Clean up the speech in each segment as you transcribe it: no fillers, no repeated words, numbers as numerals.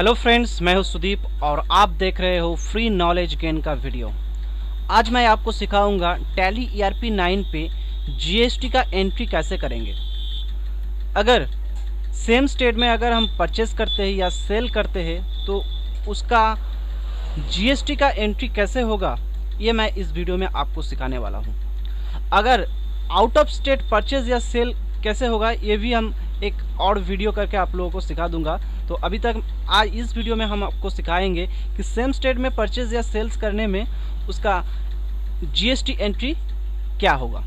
Hello friends, मैं हूं सुदीप और आप देख रहे हो फ्री नॉलेज गेन का वीडियो। आज मैं आपको सिखाऊंगा टैली ERP 9 पे जीएसटी का एंट्री कैसे करेंगे। अगर सेम स्टेट में अगर हम परचेस करते हैं या सेल करते हैं तो उसका जीएसटी का एंट्री कैसे होगा, ये मैं इस वीडियो में आपको सिखाने वाला हूं। अगर आउट ऑफ स्टेट परचेज या सेल कैसे होगा, ये भी हम एक और वीडियो करके आप लोगों को सिखा दूंगा। तो अभी तक आज इस वीडियो में हम आपको सिखाएंगे कि सेम स्टेट में परचेज या सेल्स करने में उसका जीएसटी एंट्री क्या होगा।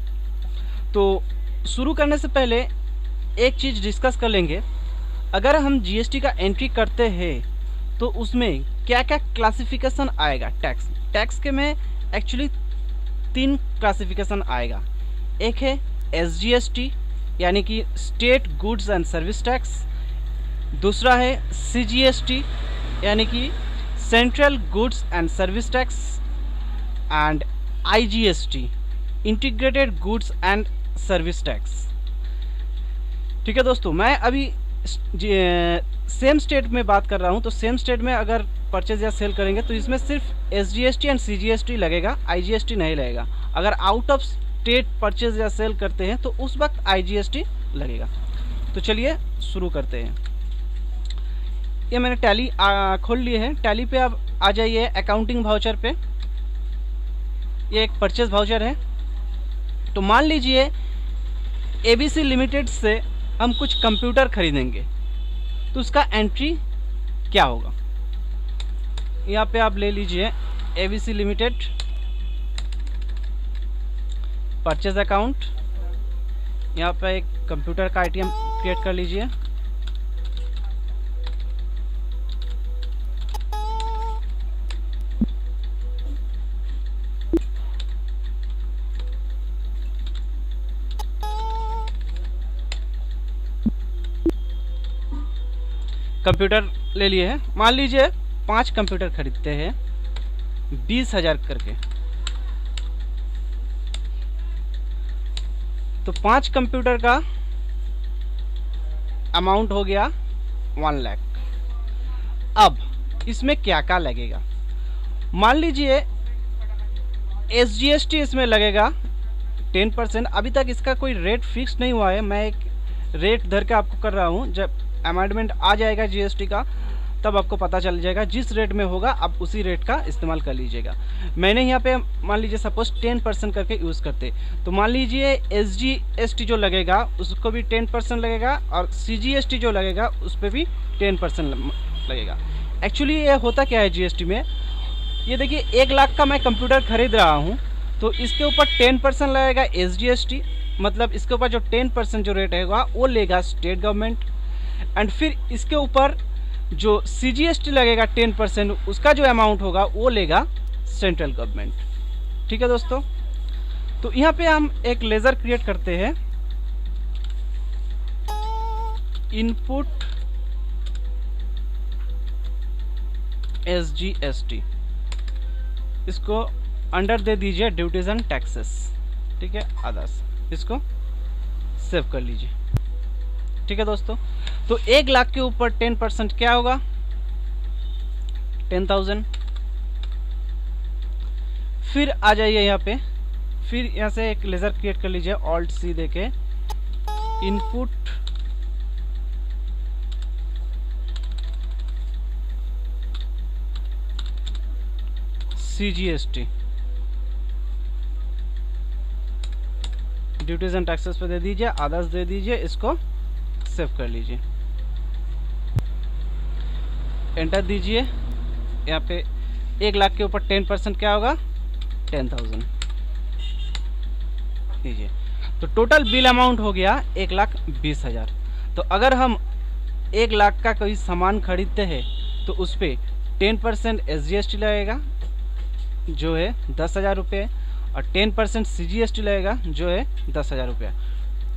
तो शुरू करने से पहले एक चीज़ डिस्कस कर लेंगे। अगर हम जीएसटी का एंट्री करते हैं तो उसमें क्या क्या क्लासिफिकेशन आएगा। टैक्स के में एक्चुअली 3 क्लासिफिकेशन आएगा। एक है SGST यानी कि state goods and service tax, दूसरा है CGST यानी कि central goods and service tax, and IGST integrated goods and service tax. ठीक है दोस्तों, मैं अभी सेम स्टेट में बात कर रहा हूँ। तो सेम स्टेट में अगर परचेज या सेल करेंगे तो इसमें सिर्फ SGST एंड CGST लगेगा, IGST नहीं लगेगा। अगर आउट ऑफ स्टेट परचेज या सेल करते हैं तो उस वक्त IGST लगेगा। तो चलिए शुरू करते हैं। ये मैंने टैली खोल लिए है। टैली पे अब आ जाइए अकाउंटिंग वाउचर पे। ये एक परचेज वाउचर है। तो मान लीजिए ABC लिमिटेड से हम कुछ कंप्यूटर खरीदेंगे तो उसका एंट्री क्या होगा। यहाँ पे आप ले लीजिए ABC लिमिटेड परचेज अकाउंट। यहाँ पे एक कंप्यूटर का आइटम क्रिएट कर लीजिए। कंप्यूटर ले लिए हैं। मान लीजिए 5 कंप्यूटर खरीदते हैं 20,000 करके। तो 5 कंप्यूटर का अमाउंट हो गया 1 लाख। अब इसमें क्या क्या लगेगा। मान लीजिए SGST इसमें लगेगा 10%। अभी तक इसका कोई रेट फिक्स नहीं हुआ है, मैं एक रेट धर के आपको कर रहा हूँ। जब अमेंडमेंट आ जाएगा जीएसटी का तब आपको पता चल जाएगा। जिस रेट में होगा आप उसी रेट का इस्तेमाल कर लीजिएगा। मैंने यहाँ पे मान लीजिए सपोज 10% करके यूज़ करते, तो मान लीजिए SGST जो लगेगा उसको भी 10% लगेगा और CGST जो लगेगा उस पर भी 10% लगेगा। एक्चुअली ये होता क्या है जीएसटी में, ये देखिए 1 लाख का मैं कंप्यूटर खरीद रहा हूँ तो इसके ऊपर 10% लगेगा SGST, मतलब इसके ऊपर जो 10% जो रेट रहेगा वो लेगा स्टेट गवर्नमेंट। एंड फिर इसके ऊपर जो CGST लगेगा 10%, उसका जो अमाउंट होगा वो लेगा सेंट्रल गवर्नमेंट। ठीक है दोस्तों, तो यहाँ पे हम एक लेजर क्रिएट करते हैं। इनपुट SGST, इसको अंडर दे दीजिए ड्यूटीज एंड टैक्सेस। ठीक है, अदर्स, इसको सेव कर लीजिए। ठीक है दोस्तों, तो 1 लाख के ऊपर 10% क्या होगा, 10,000। फिर आ जाइए यहाँ पे, फिर यहाँ से एक लेजर क्रिएट कर लीजिए Alt+C देके। Input CGST, duties and taxes पे दे दीजिए, अदर्स दे दीजिए, इसको सेव कर लीजिए। एंटर दीजिए। यहाँ पे 1 लाख के ऊपर 10% क्या होगा, 10,000 दीजिए। तो टोटल बिल अमाउंट हो गया 1,20,000। तो अगर हम 1 लाख का कोई सामान खरीदते हैं तो उस पर 10% SGST लगेगा जो है 10,000 रुपये, और 10% CGST लगेगा जो है 10,000 रुपये।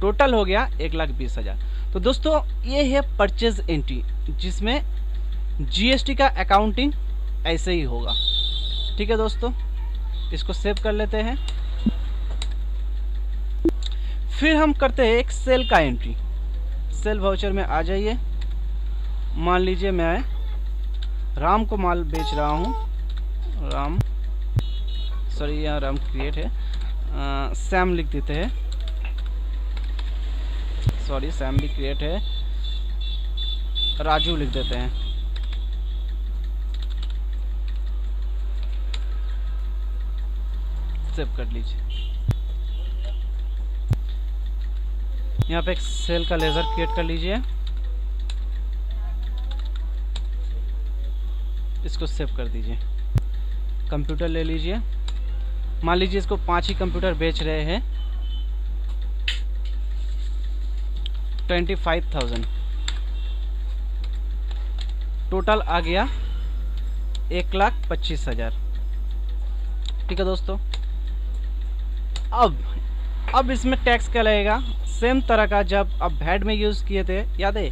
टोटल हो गया 1,20,000। तो दोस्तों ये है परचेज एंट्री, जिसमें जीएसटी का अकाउंटिंग ऐसे ही होगा। ठीक है दोस्तों, इसको सेव कर लेते हैं। फिर हम करते हैं एक सेल का एंट्री। सेल वाउचर में आ जाइए। मान लीजिए मैं राम को माल बेच रहा हूँ। राम, सॉरी यहाँ राम क्रिएट है, सैम लिख देते हैं, सॉरी सैम भी क्रिएट है, राजू लिख देते हैं। सेव कर लीजिए। यहाँ पे एक सेल का लेज़र क्रिएट कर लीजिए, इसको सेव कर दीजिए। कंप्यूटर ले लीजिए, मान लीजिए इसको 5 ही कंप्यूटर बेच रहे हैं, 25,000 टोटल आ गया, 1,25,000। ठीक है दोस्तों, अब इसमें टैक्स क्या लगेगा, सेम तरह का जब आप वैट में यूज़ किए थे, याद है,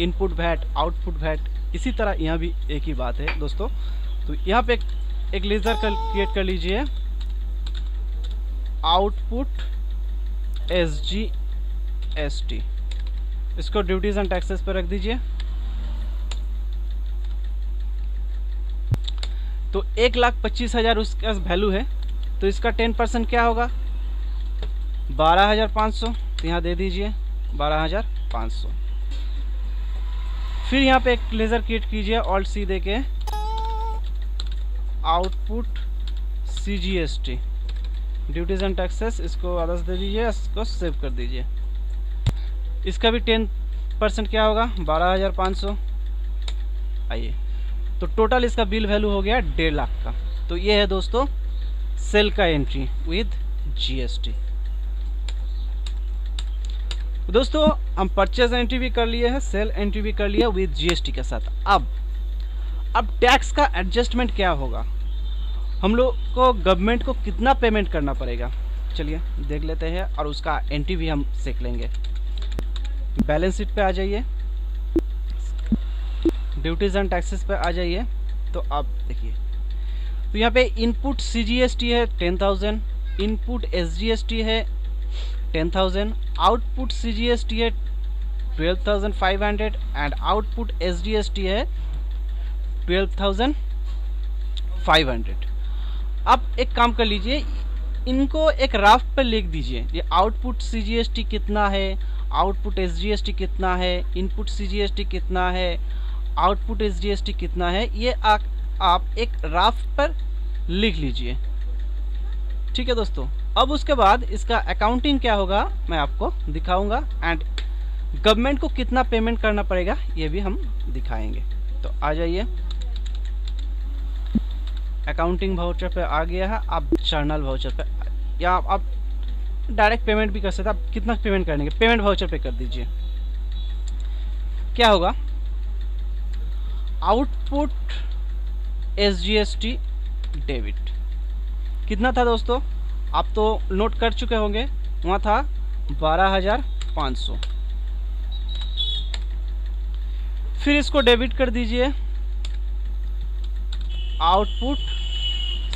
इनपुट वैट आउटपुट वैट, इसी तरह यहाँ भी एक ही बात है दोस्तों। तो यहाँ पे एक लेज़र क्रिएट कर लीजिए, आउटपुट SGST, इसको ड्यूटीज एंड टैक्सेस पर रख दीजिए। तो 1,25,000 उसका वैल्यू है, तो इसका 10% क्या होगा, 12,500, तो यहाँ दे दीजिए 12,500। फिर यहाँ पे एक लेज़र क्रिएट कीजिए, ऑल्ट C दे के, output CGST, duties and taxes, इसको आदर्श दे दीजिए, इसको सेव कर दीजिए। इसका भी 10% क्या होगा, 12,500। आइए, तो टोटल इसका बिल वैल्यू हो गया 1.5 लाख का। तो ये है दोस्तों सेल का एंट्री विद GST। दोस्तों हम परचेज एंट्री भी कर लिए हैं, सेल एंट्री भी कर लिया विद GST के साथ। अब टैक्स का एडजस्टमेंट क्या होगा, हम लोग को गवर्नमेंट को कितना पेमेंट करना पड़ेगा, चलिए देख लेते हैं, और उसका एंट्री भी हम सीख लेंगे। बैलेंस शीट पे आ जाइए, ड्यूटीज एंड टैक्सेस पे आ जाइए। तो आप देखिए, तो यहाँ पे इनपुट CGST है 10,000, इनपुट SGST है 10,000, आउटपुट CGST है 12,500 एंड आउटपुट SGST है 12,500। अब एक काम कर लीजिए, इनको एक राफ पर लिख दीजिए, ये आउटपुट CGST कितना है, आउटपुट SGST कितना है, इनपुट CGST कितना है, आउटपुट SGST कितना है, ये आप एक राफ पर लिख लीजिए। ठीक है दोस्तों, अब उसके बाद इसका अकाउंटिंग क्या होगा मैं आपको दिखाऊंगा, एंड गवर्नमेंट को कितना पेमेंट करना पड़ेगा ये भी हम दिखाएंगे। तो आ जाइए, अकाउंटिंग वाउचर पे आ गया है, आप जर्नल वाउचर पे, या आप डायरेक्ट पेमेंट भी कर सकते हैं। आप कितना पेमेंट करेंगे, पेमेंट वाउचर पे कर दीजिए। क्या होगा, आउटपुट SGST डेबिट कितना था दोस्तों, आप तो नोट कर चुके होंगे, वहाँ था 12,500। फिर इसको डेबिट कर दीजिए, आउटपुट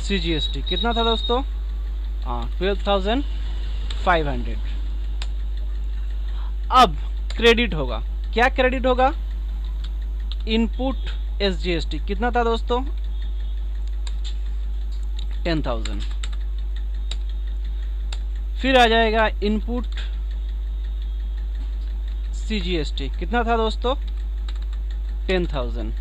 CGST कितना था दोस्तों, 12,500। अब क्रेडिट होगा, क्या क्रेडिट होगा, इनपुट SGST कितना था दोस्तों, 10,000। फिर आ जाएगा इनपुट CGST कितना था दोस्तों, 10,000।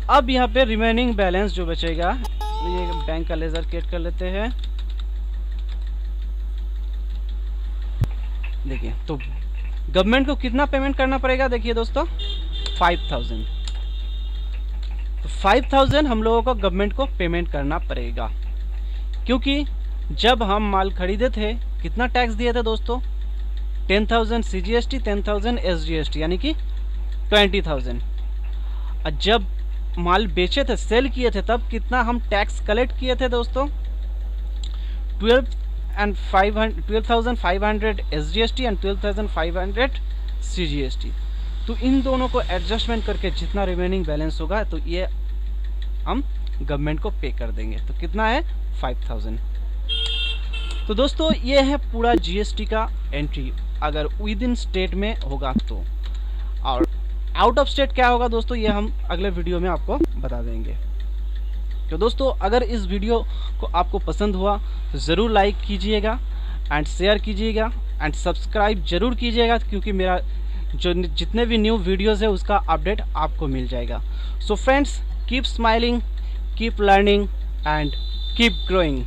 अब यहाँ पे रिमेनिंग बैलेंस जो बचेगा, ये बैंक का लेजर क्रिएट कर लेते हैं। देखिए, तो गवर्नमेंट को कितना पेमेंट करना पड़ेगा, देखिए दोस्तों 5,000। तो 5,000 हम लोगों को गवर्नमेंट को पेमेंट करना पड़ेगा, क्योंकि जब हम माल खरीदे थे कितना टैक्स दिए थे दोस्तों, 10,000 CGST, 10,000 SGST, यानी कि 20,000। और जब माल बेचे थे, सेल किए थे, तब कितना हम टैक्स कलेक्ट किए थे दोस्तों, 12,500 SGST एंड 12,500 CGST। तो इन दोनों को एडजस्टमेंट करके जितना रिमेनिंग बैलेंस होगा, तो ये हम गवर्नमेंट को पे कर देंगे। तो कितना है, 5,000। तो दोस्तों ये है पूरा GST का एंट्री, अगर विद इन स्टेट में होगा तो। और आउट ऑफ स्टेट क्या होगा दोस्तों, ये हम अगले वीडियो में आपको बता देंगे। तो दोस्तों अगर इस वीडियो को आपको पसंद हुआ तो ज़रूर लाइक कीजिएगा एंड शेयर कीजिएगा एंड सब्सक्राइब जरूर कीजिएगा, क्योंकि मेरा जो जितने भी न्यू वीडियोस है उसका अपडेट आपको मिल जाएगा। So friends, keep smiling, keep learning and keep growing.